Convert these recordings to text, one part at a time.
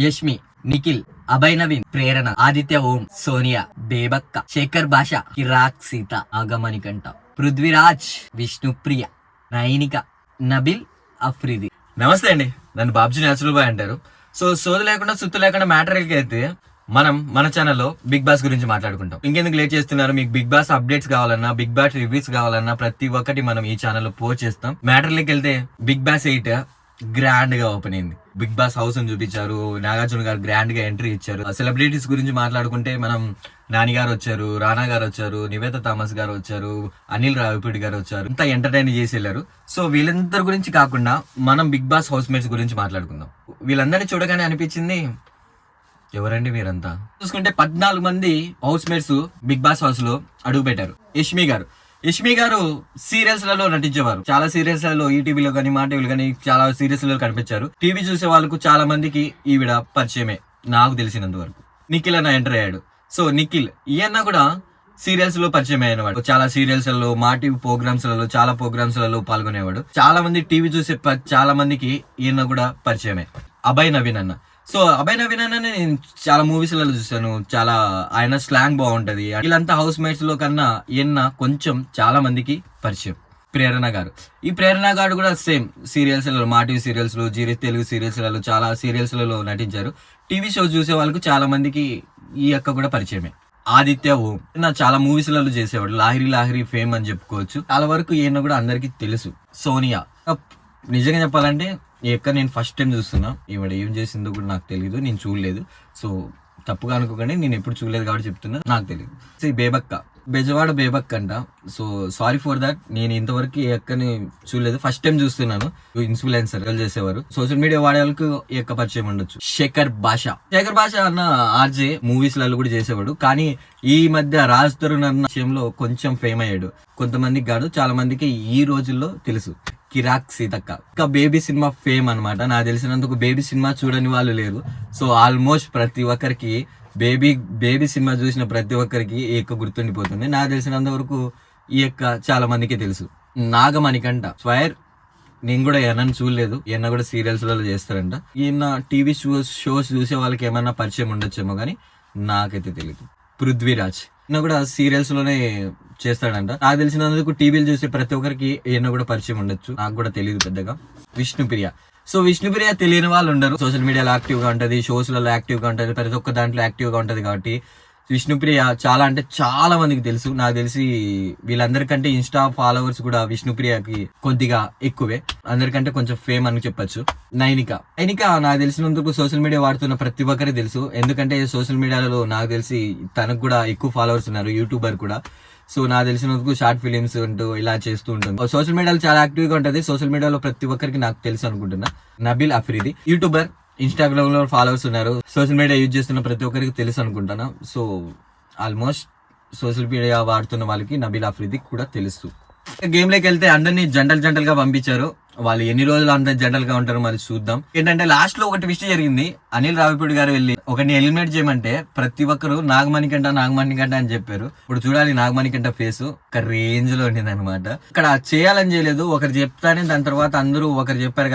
యష్మి, నిఖిల్, అభయ్ నవీన్, ప్రేరణ, ఆదిత్య ఓం, సోనియా, బేబక్క, శేఖర్ భాష, కిరాక్ సీత, ఆగమణికంఠ, పృథ్వీరాజ్, విష్ణుప్రియ, నైనిక, నబిల్ అఫ్రిది. నమస్తే అండి, నన్ను బాబ్జీ న్యాచురల్ బాయ్ అంటారు. సోది లేకుండా సుత్తు లేకుండా మ్యాటర్కి అయితే మనం మన ఛానల్లో బిగ్ బాస్ గురించి మాట్లాడుకుంటాం. ఇంకెందుకు లేట్ చేస్తున్నారు? మీకు బిగ్ బాస్ అప్డేట్స్ కావాలన్నా, బిగ్ బాస్ రివ్యూస్ కావాలన్నా ప్రతి ఒక్కటి మనం ఈ ఛానల్లో పోస్ట్ చేస్తాం. మ్యాటర్లోకి వెళ్తే బిగ్ బాస్ 8 గ్రాండ్ గా ఓపెన్ అయింది. బిగ్ బాస్ హౌస్ అని చూపించారు. నాగార్జున గారు గ్రాండ్ గా ఎంట్రీ ఇచ్చారు. సెలబ్రిటీస్ గురించి మాట్లాడుకుంటే మనం నాని గారు వచ్చారు, రానా గారు వచ్చారు, నివేత థామస్ గారు వచ్చారు, అనిల్ రావిపూడి గారు వచ్చారు. అంతా ఎంటర్టైన్ చేసి వెళ్ళారు. సో వీళ్ళందరి గురించి కాకుండా మనం బిగ్ బాస్ హౌస్ మేట్స్ గురించి మాట్లాడుకుందాం. వీళ్ళందరినీ చూడగానే అనిపించింది, ఎవరండి మీరంతా? చూసుకుంటే 14 మంది housemates Bigg Boss house లో అడుగు పెట్టారు. యష్మి గారు సీరియల్స్ లలో నటించేవారు. చాలా సీరియల్స్ లలో ఈటీవీలో కానీ, మా టీవీలో కానీ చాలా సీరియల్స్ లో కనిపించారు. టీవీ చూసే వాళ్ళకు చాలా మందికి ఈవిడ పరిచయమే నాకు తెలిసినంత వరకు. నిఖిల్ అన్న ఎంటర్ అయ్యాడు. సో నిఖిల్ ఈయన కూడా సీరియల్స్ లో పరిచయం అయినవాడు. చాలా సీరియల్స్ లలో, మా టీవీ ప్రోగ్రామ్స్ లలో, చాలా ప్రోగ్రామ్స్ లలో పాల్గొనేవాడు. చాలా మంది టీవీ చూసే చాలా మందికి ఈయన కూడా పరిచయమే. అభయ్ నవీన్ అన్న. సో అభయ్ నవీన్ అన్న నేను చాలా మూవీస్ లలో చూసాను. చాలా ఆయన స్లాంగ్ బాగుంటది. వీళ్ళంతా హౌస్ మేట్స్ లో కన్నా ఈయన కొంచెం చాలా మందికి పరిచయం. ప్రేరణ గారు, ఈ ప్రేరణ గారు కూడా సేమ్ సీరియల్స్ లలో, మా టీవీ సీరియల్స్ లో, జీ తెలుగు సీరియల్స్ లలో, చాలా సీరియల్స్ లలో నటించారు. టీవీ షోస్ చూసే వాళ్ళకు చాలా మందికి ఈ అక్క కూడా పరిచయమే. ఆదిత్య ఓం చాలా మూవీస్ లలో చేసేవాడు. లాహిరి ఫేమ్ అని చెప్పుకోవచ్చు. చాలా వరకు ఈయన కూడా అందరికి తెలుసు. సోనియా, నిజంగా చెప్పాలంటే ఈ యొక్క నేను ఫస్ట్ టైం చూస్తున్నా. ఈవిడ ఏం చేసిందో కూడా నాకు తెలియదు, నేను చూడలేదు. సో తప్పుగా అనుకోకండి, నేను ఎప్పుడు చూడలేదు కాబట్టి చెప్తున్నా, నాకు తెలియదు. సో ఈ బెజవాడ బేబక్క అంట. సో సారీ ఫర్ దాట్, నేను ఇంతవరకు ఈ అక్కని చూడలేదు, ఫస్ట్ టైం చూస్తున్నాను. ఇన్ఫ్లుయెన్సర్ చేసేవారు, సోషల్ మీడియా వాడే వాళ్ళకి ఈ యొక్క పరిచయం ఉండొచ్చు. శేఖర్ భాష అన్న ఆర్జే మూవీస్ లలో కూడా చేసేవాడు. కానీ ఈ మధ్య రాజ్ తరుణ్ అన్న విషయంలో కొంచెం ఫేమ్ అయ్యాడు. కొంతమందికి కాదు, చాలా మందికి ఈ రోజుల్లో తెలుసు. కిరాక్ సీతక్క, ఇంకా బేబీ సినిమా ఫేమ్ అనమాట. నాకు తెలిసినందుకు బేబీ సినిమా చూడని వాళ్ళు లేరు. సో ఆల్మోస్ట్ ప్రతి ఒక్కరికి బేబీ సినిమా చూసిన ప్రతి ఒక్కరికి ఈ యొక్క గుర్తుండిపోతుంది. నాకు తెలిసినంత వరకు ఈ యొక్క చాలా మందికి తెలుసు. నాగమణికంఠ స్వైర్, నేను కూడా ఏమన్నా చూడలేదు. ఈయన కూడా సీరియల్స్ లలో చేస్తారంట. ఈయన టీవీ షోస్ చూసే వాళ్ళకి ఏమన్నా పరిచయం ఉండొచ్చేమో కానీ నాకైతే తెలియదు. పృథ్వీరాజ్ ఈయన కూడా సీరియల్స్ లోనే చేస్తాడంట. నాకు తెలిసినందుకు టీవీలు చూసే ప్రతి ఒక్కరికి ఈయన కూడా పరిచయం ఉండొచ్చు, నాకు కూడా తెలియదు పెద్దగా. విష్ణుప్రియ తెలియని వాళ్ళు ఉండరు. సోషల్ మీడియాలో యాక్టివ్ గా ఉంటది, షోస్ లలో యాక్టివ్ గా ఉంటది, ప్రతి ఒక్క దాంట్లో యాక్టివ్ గా ఉంటది. కాబట్టి విష్ణుప్రియ చాలా అంటే చాలా మందికి తెలుసు. నాకు తెలిసి వీళ్ళందరికంటే ఇన్స్టా ఫాలోవర్స్ కూడా విష్ణుప్రియకి కొద్దిగా ఎక్కువే, అందరికంటే కొంచెం ఫేమ్ అని చెప్పొచ్చు. నైనిక నాకు తెలిసినందుకు సోషల్ మీడియా వాడుతున్న ప్రతి ఒక్కరికి తెలుసు. ఎందుకంటే సోషల్ మీడియాలో నాకు తెలిసి తనకు కూడా ఎక్కువ ఫాలోవర్స్ ఉన్నారు, యూట్యూబర్ కూడా. సో నాకు తెలిసినందుకు షార్ట్ ఫిలిమ్స్ ఉంటూ ఇలా చేస్తూ ఉంటుంది. సోషల్ మీడియాలో చాలా యాక్టివ్ గా ఉంటది. సోషల్ మీడియాలో ప్రతి ఒక్కరికి నాకు తెలుసు అనుకుంటున్నా. నబిల్ అఫ్రిది యూట్యూబర్, ఇన్స్టాగ్రామ్ లో ఫాలోవర్స్ ఉన్నారు. సోషల్ మీడియా యూజ్ చేస్తున్న ప్రతి ఒక్కరికి తెలుసు అనుకుంటాను. సో ఆల్మోస్ట్ సోషల్ మీడియా వాడుతున్న వాళ్ళకి నబిల్ అఫ్రిది కూడా తెలుసు. గేమ్ లోకి వెళ్తే అందరినీ జంటలు గా పంపించారు. వాళ్ళు ఎన్ని రోజులు అందరు జంటల్ గా ఉంటారో మరి చూద్దాం. ఏంటంటే లాస్ట్ లో ఒక ట్విస్ట్ జరిగింది. అనిల్ రావిపూడి గారు వెళ్ళి ఒకరిని ఎలిమినేట్ చేయమంటే ప్రతి ఒక్కరు నాగమణికంఠ అని చెప్పారు. ఇప్పుడు చూడాలి నాగమణికంఠ ఫేస్ ఒక రేంజ్ లో ఉండింది అనమాట. ఇక్కడ చేయాలని చేయలేదు, ఒకరు చెప్తానే దాని తర్వాత అందరూ ఒకరు చెప్పారు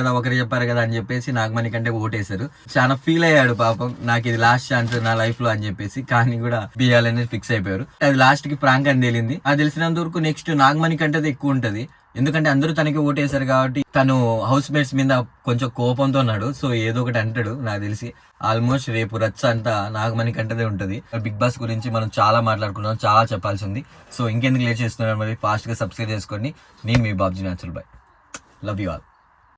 కదా అని చెప్పేసి నాగమణికంఠ ఓటేశారు. చాలా ఫీల్ అయ్యాడు పాపం, నాకు ఇది లాస్ట్ ఛాన్స్ నా లైఫ్ లో అని చెప్పేసి. కానీ కూడా బియ్యాలనేది ఫిక్స్ అయిపోయారు. అది లాస్ట్ కి ప్రాంక్ అని తేలింది. అది తెలిసినంత వరకు నెక్స్ట్ నాగమణికంఠది ఎక్కువ ఉంటది. ఎందుకంటే అందరూ తనకి ఓటేశారు కాబట్టి తను హౌస్ మేట్స్ మీద కొంచెం కోపంతో ఉన్నాడు. సో ఏదో ఒకటి అంటాడు నాకు తెలిసి. ఆల్మోస్ట్ రేపు రచ్చ అంతా నాగమణికంఠదే ఉంటది. బిగ్ బాస్ గురించి మనం చాలా మాట్లాడుకున్నాం, చాలా చెప్పాల్సి ఉంది. సో ఇంకెందుకు లేట్ చేస్తున్నారు, మరి ఫాస్ట్ గా సబ్స్క్రైబ్ చేసుకోండి. నేను మీ Babji natural boy. Love you all.